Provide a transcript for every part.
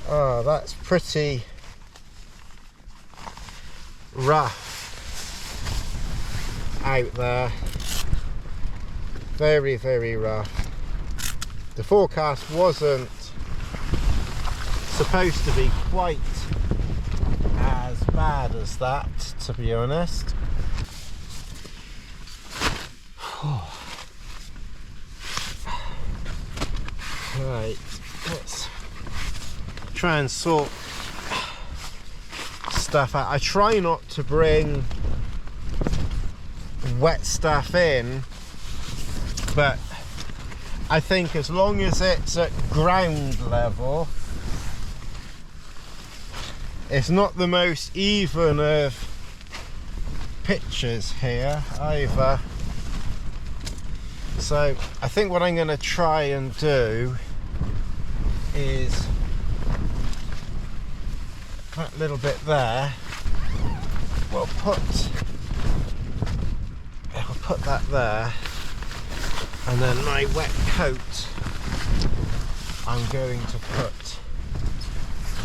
Oh, that's pretty rough out there. Very, very rough. The forecast wasn't supposed to be quite as bad as that, to be honest. Right, let's try and sort stuff out. I try not to bring wet stuff in, but I think as long as it's at ground level, it's not the most even of pitches here either. So I think what I'm going to try and do is that little bit there, we'll put that there, and then my wet coat I'm going to put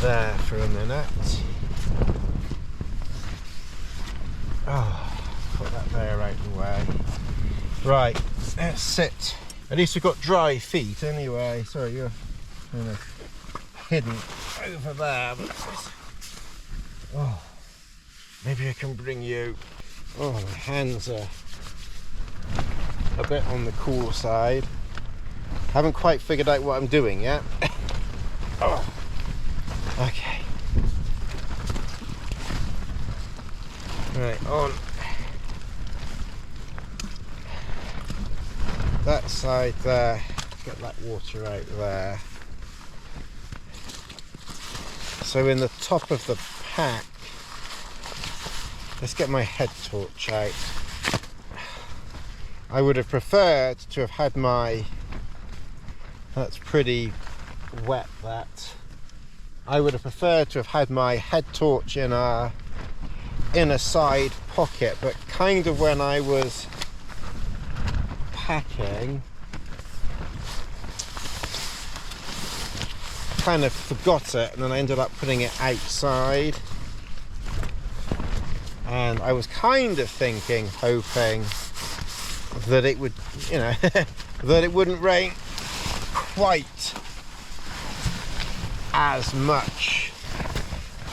there for a minute. Oh, put that there out of the way. Right, let's sit. At least we've got dry feet anyway. Sorry, you're kind of hidden over there. But oh, maybe I can bring you. Oh, my hands are a bit on the cool side. Haven't quite figured out what I'm doing yet. Oh, okay. Right, on that side there, get that water out there. So in the top of the pack, let's get my head torch out. I would have preferred to have had my, that's pretty wet that. I would have preferred to have had my head torch in a side pocket, but kind of when I was packing, kind of forgot it, and then I ended up putting it outside. And I was kind of thinking, hoping that it would, you know, that it wouldn't rain quite as much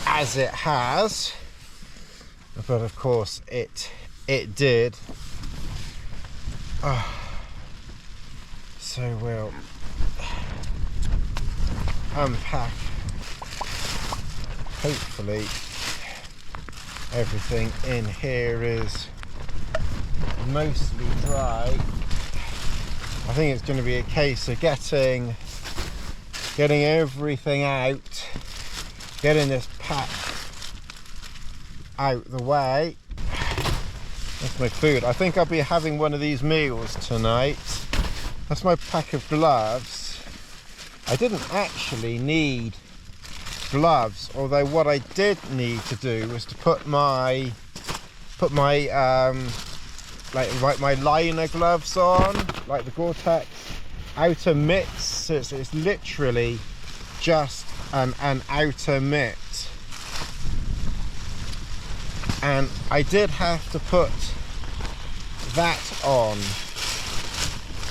as it has, but of course it did. Oh. So we'll unpack, hopefully everything in here is mostly dry. I think it's going to be a case of getting everything out, getting this pack out the way. That's my food. I think I'll be having one of these meals tonight. That's my pack of gloves. I didn't actually need gloves, although what I did need to do was to put my my liner gloves on, like the Gore-Tex outer mitts. So it's literally just an outer mitt, and I did have to put that on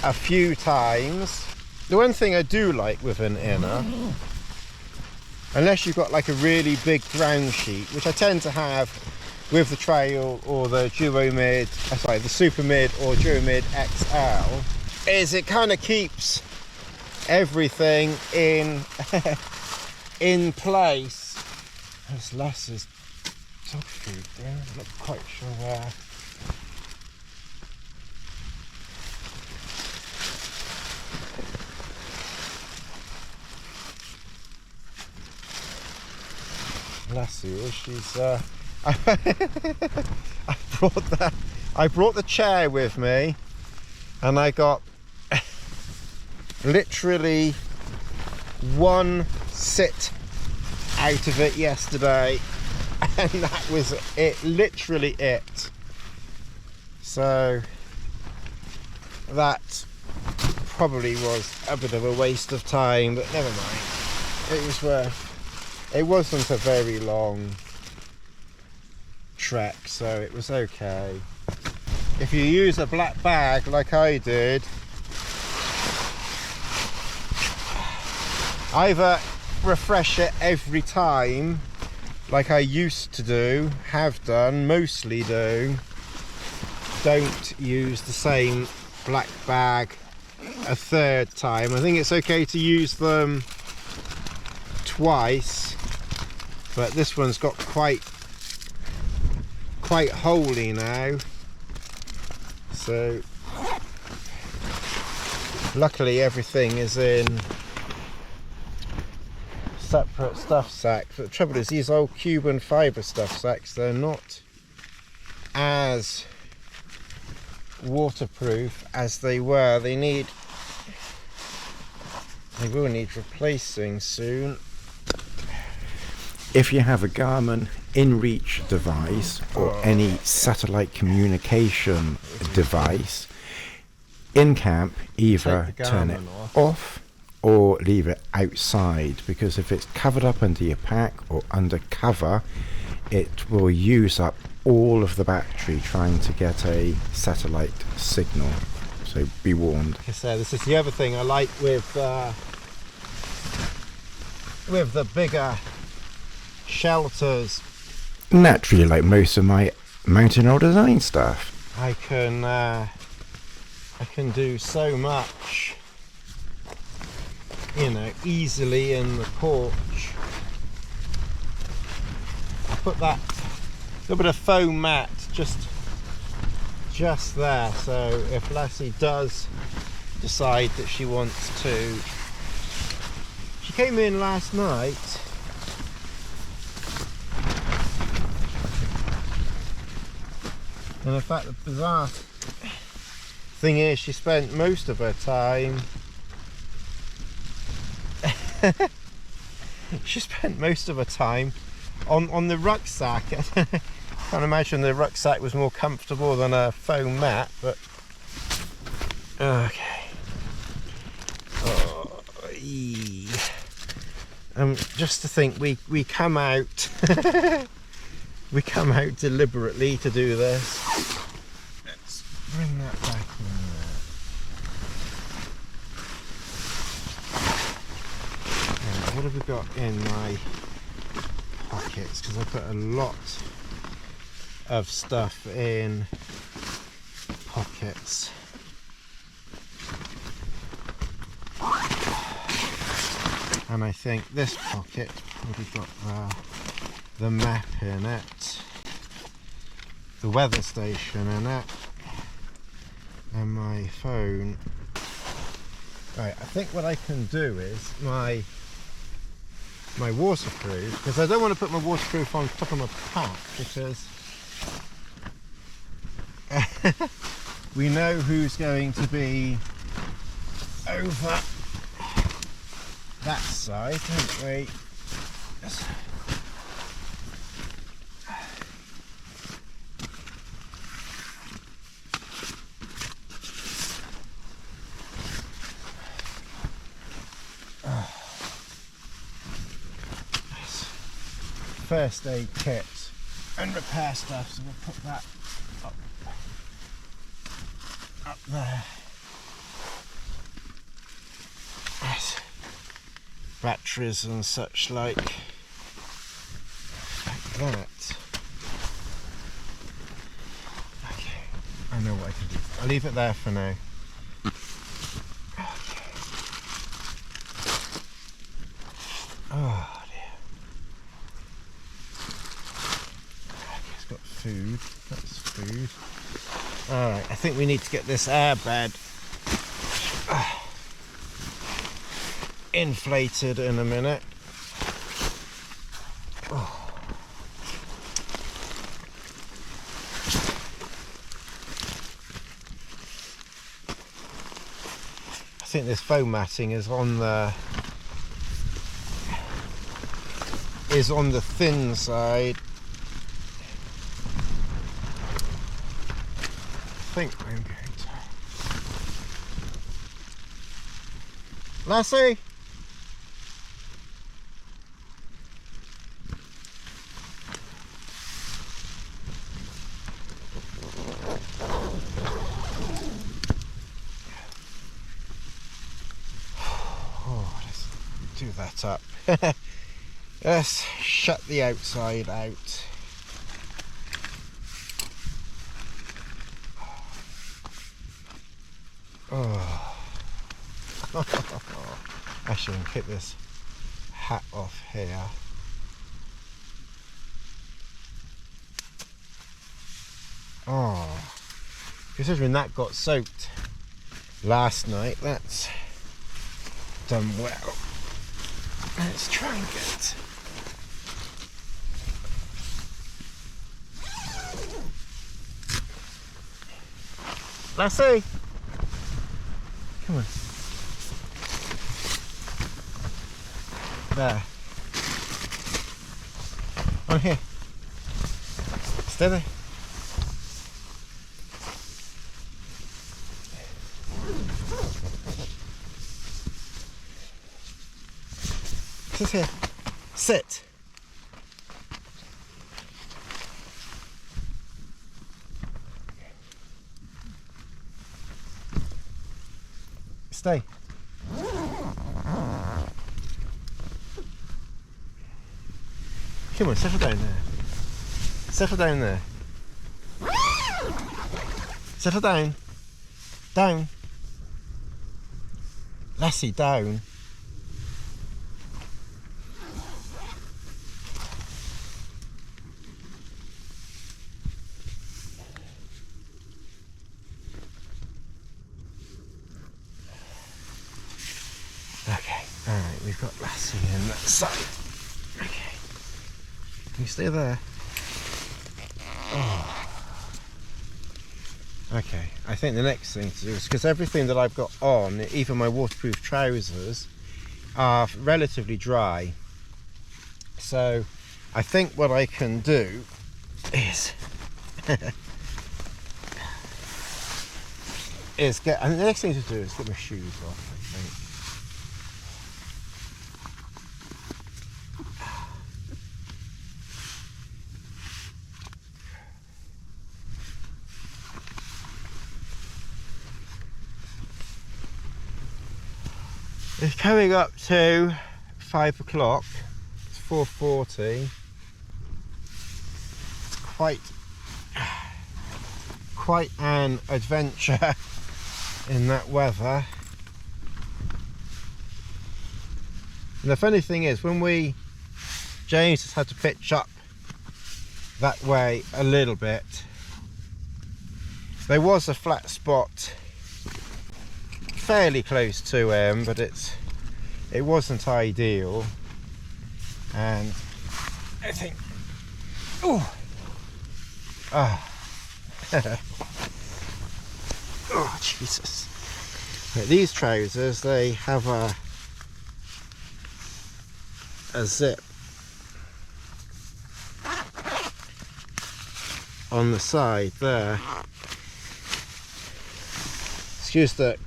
a few times. The one thing I do like with an inner, unless you've got like a really big ground sheet, which I tend to have with the Trail or the Duomid, the Super Mid or Duomid XL, is it kind of keeps everything in in place. There's Lass's dog food there. I'm not quite sure where. Lassie, she's I brought the chair with me, and I got literally one sit out of it yesterday, and that was it, literally it. So that probably was a bit of a waste of time, but never mind, it was worth it wasn't a very long trek, so it was okay. If you use a black bag like I did, either refresh it every time like I used to do, have done, mostly do. Don't use the same black bag a third time. I think it's okay to use them twice, but this one's got quite holy now, so luckily everything is in separate stuff sacks. But the trouble is, these old Cuban fibre stuff sacks, they're not as waterproof as they were. They will need replacing soon. If you have a Garmin InReach device or any satellite communication device, in camp either turn it off or leave it outside, because if it's covered up under your pack or under cover, it will use up all of the battery trying to get a satellite signal. So be warned. Like I said, this is the other thing I like with the bigger shelters. Naturally, like most of my Mountaineer design stuff, I can do so much, you know, easily in the porch. I put that little bit of foam mat just there, so if Lassie does decide that she wants to. She came in last night and in fact the bizarre thing is she spent most of her time on the rucksack. I can't imagine the rucksack was more comfortable than a foam mat, but okay. Just to think we come out we come out deliberately to do this. Let's bring that back in there. Right, what have we got in my pockets? Because I put a lot of stuff in pockets. And I think this pocket probably got the map in it, the weather station in it, and my phone. Right, I think what I can do is my waterproof, because I don't want to put my waterproof on top of my pack, because we know who's going to be over that side, don't we? First aid kit and repair stuff, so we'll put that up there. Yes. Batteries and such like that. Okay, I know what I can do. I'll leave it there for now. Okay. Oh dear. Okay, it's got food. That's food. Alright, I think we need to get this airbed inflated in a minute. Oh. I think this foam matting is on the thin side. I think I'm going to. Lassie? do that up. Let's shut the outside out. Oh. Actually, I can keep this hat off here. Oh, considering that got soaked last night, that's done well. Let's try and get Lassie, come on. There. On here. Stay there. Sit here. Sit. Stay. Come on, settle down there. Settle down there. Settle down. Down. Lassie, down. Okay, alright, we've got Lassie in that side. Okay. Can you stay there? Oh. Okay, I think the next thing to do is, because everything that I've got on, even my waterproof trousers, are relatively dry. So I think what I can do is and the next thing to do is get my shoes off, I think. It's coming up to 5 o'clock. It's 4:40. It's quite an adventure in that weather. And the funny thing is, when James has had to pitch up that way a little bit, there was a flat spot fairly close to him, but it wasn't ideal, and I think oh Jesus. Right, these trousers, they have a zip on the side there. Excuse the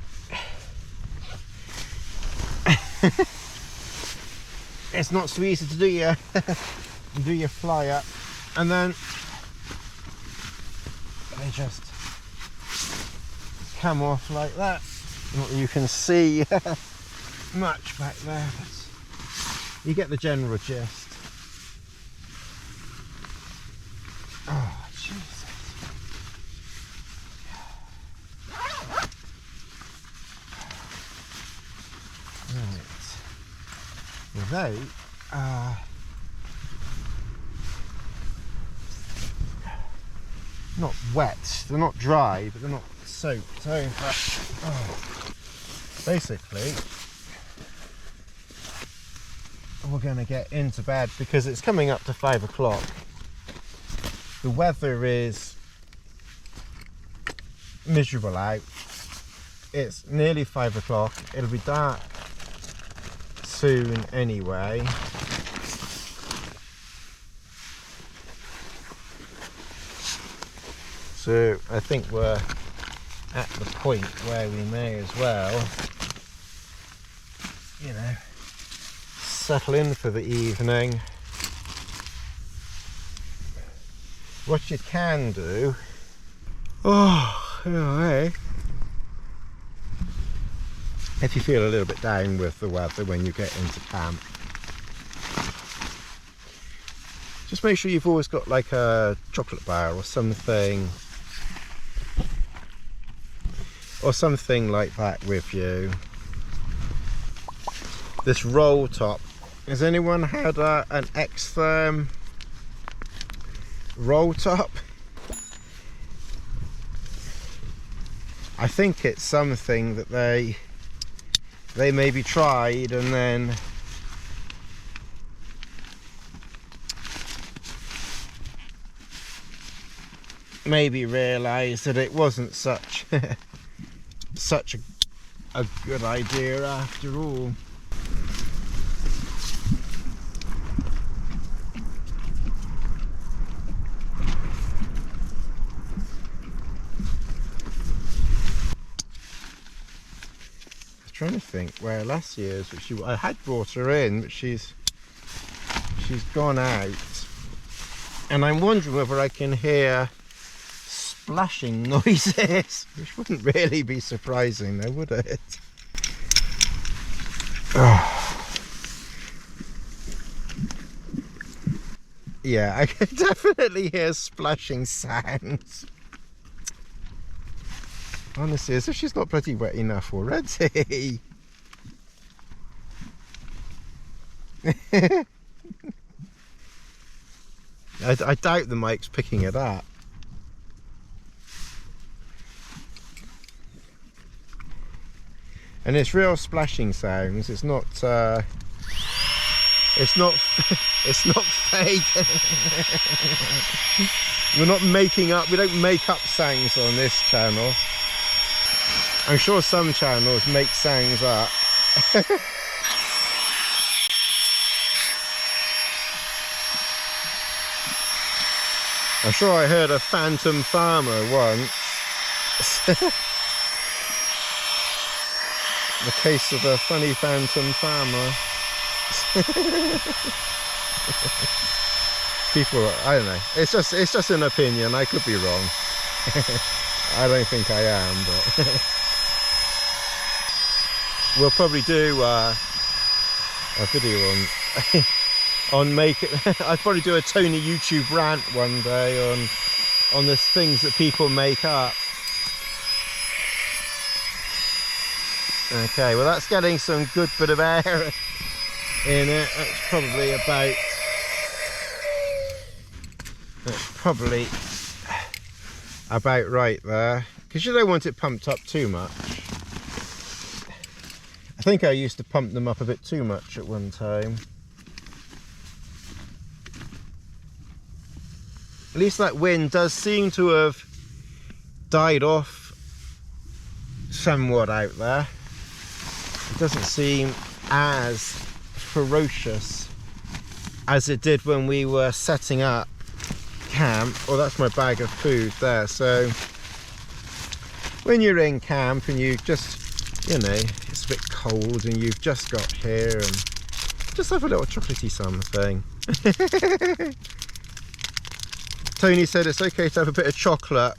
it's not so easy to do your fly up, and then they just come off like that. Not that you can see much back there, but you get the general gist. Oh Jesus. Right. Well, they are not wet, they're not dry, but they're not soaked over. Oh. Basically, we're going to get into bed because it's coming up to 5 o'clock. The weather is miserable out. It's nearly 5 o'clock. It'll be dark soon anyway. So I think we're at the point where we may as well, you know, settle in for the evening. What you can do, if you feel a little bit down with the weather when you get into camp. Just make sure you've always got like a chocolate bar or something like that with you. This roll top, has anyone had an XTherm roll top? I think it's something that they maybe tried and then maybe realised that it wasn't such a good idea after all. Trying to think where Lassie is, but I had brought her in, but she's gone out, and I'm wondering whether I can hear splashing noises, which wouldn't really be surprising though, would it? Oh. Yeah, I can definitely hear splashing sounds. Honestly, as if she's not bloody wet enough already. I doubt the mic's picking it up. And it's real splashing sounds. It's not it's not fake. We don't make up sounds on this channel. I'm sure some channels make sounds up. I'm sure I heard a phantom farmer once. The case of the funny phantom farmer. People, I don't know. It's just an opinion. I could be wrong. I don't think I am, but we'll probably do a video on I'd probably do a Tony YouTube rant one day on the things that people make up. Okay, well that's getting some good bit of air in it. That's probably about right there, because you don't want it pumped up too much. I think I used to pump them up a bit too much at one time. At least that wind does seem to have died off somewhat out there. It doesn't seem as ferocious as it did when we were setting up camp. Oh, that's my bag of food there. So when you're in camp and you just, you know, it's a bit cold and you've just got here, and just have a little chocolatey something. Tony said it's okay to have a bit of chocolate.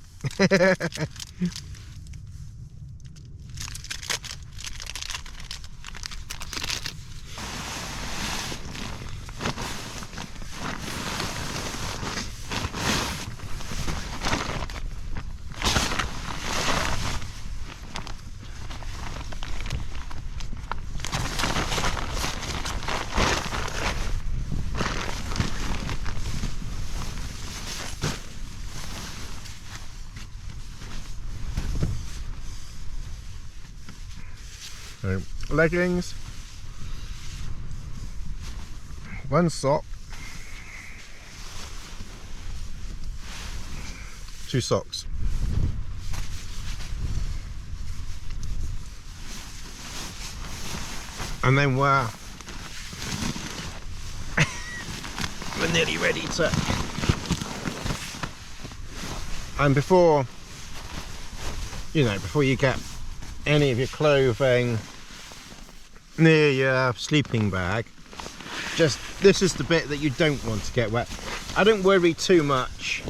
So, leggings, one sock, two socks. And then we're nearly ready to, and before you get any of your clothing near your sleeping bag, just this is the bit that you don't want to get wet. I don't worry too much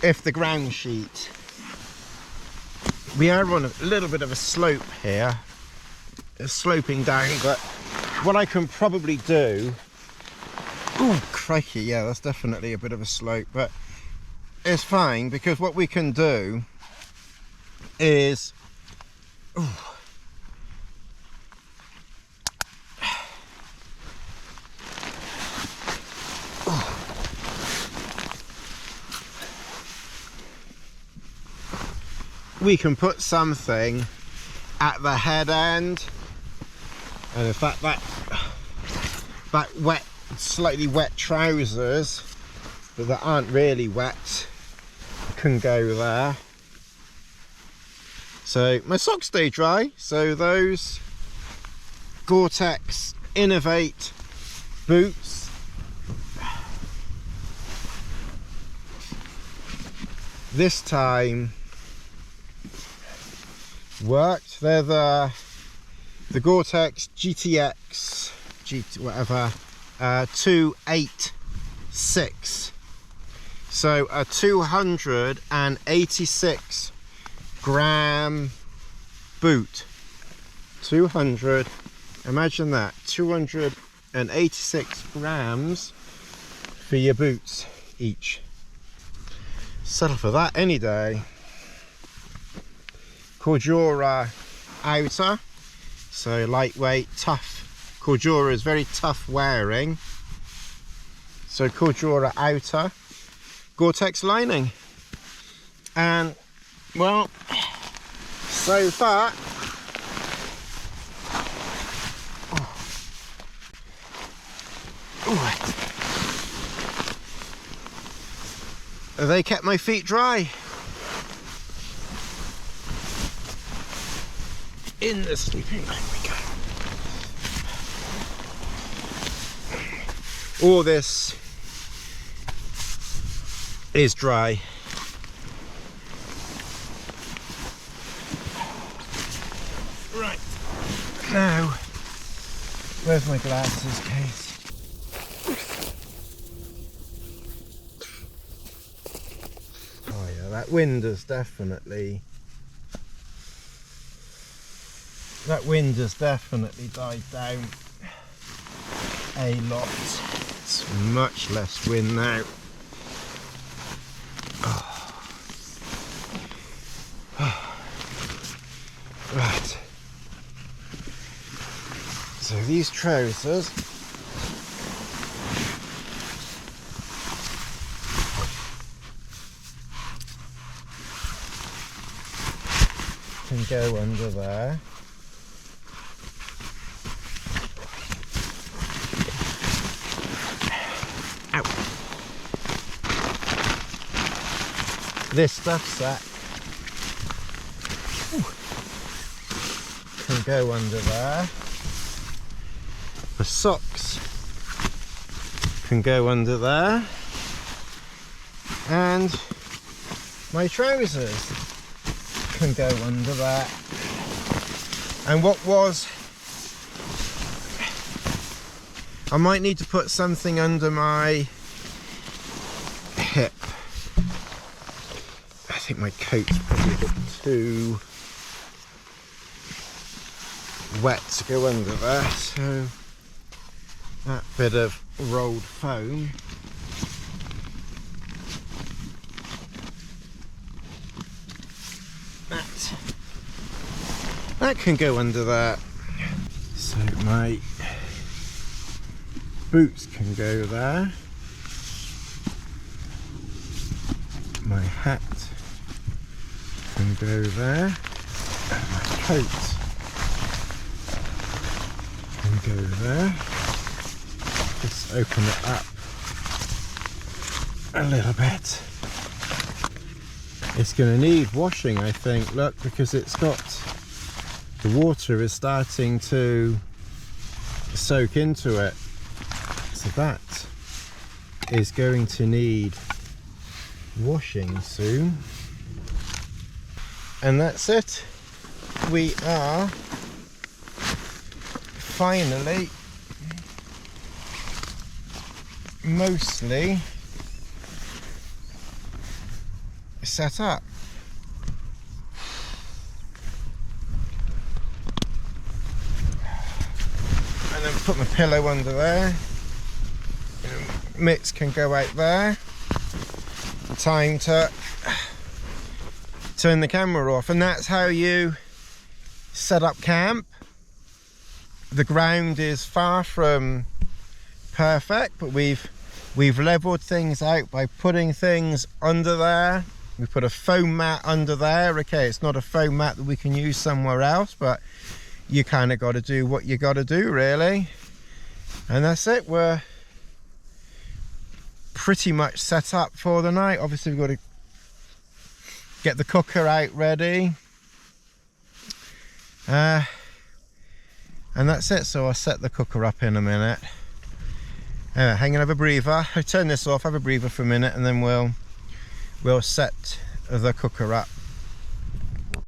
if the ground sheet We are on a little bit of a slope here. It's sloping down, but what I can probably do... Oh, crikey, yeah, that's definitely a bit of a slope, but it's fine, because what we can do is... Ooh, we can put something at the head end, and in fact that wet, slightly wet trousers that aren't really wet can go there. So my socks stay dry, so those Gore-Tex Innovate boots this time worked. They're the Gore-Tex GTX whatever 286, so a 286 gram boot. 200, imagine that, 286 grams for your boots each. Settle for that any day. Cordura outer, so lightweight, tough. Cordura is very tough wearing, so Cordura outer, Gore-Tex lining, and well, so far they kept my feet dry. In the sleeping bag we go. All this is dry. Right, now, where's my glasses case? Oh yeah, that wind has definitely died down a lot. It's much less wind now. Oh. Oh. Right. So these trousers can go under there. This stuff sack can go under there. The socks can go under there, and my trousers can go under there. And what was, I might need to put something under my hip. I think my coat's probably a bit too wet to go under there, so that bit of rolled foam that can go under there. So my boots can go there, my hat can go there, and my coat can go there. Just open it up a little bit. It's going to need washing, I think, look, because it's got, the water is starting to soak into it, so that is going to need washing soon. And that's it. We are finally mostly set up. put my pillow under there. Mitts can go out there. Time to turn the camera off, and that's how you set up camp. The ground is far from perfect, but we've leveled things out by putting things under there. We put a foam mat under there. Okay, it's not a foam mat that we can use somewhere else, but you kind of got to do what you got to do, really. And that's it. We're pretty much set up for the night. Obviously we've got to get the cooker out ready, and that's it. So I'll set the cooker up in a minute. Hang on, have a breather. I'll turn this off, have a breather for a minute, and then we'll set the cooker up.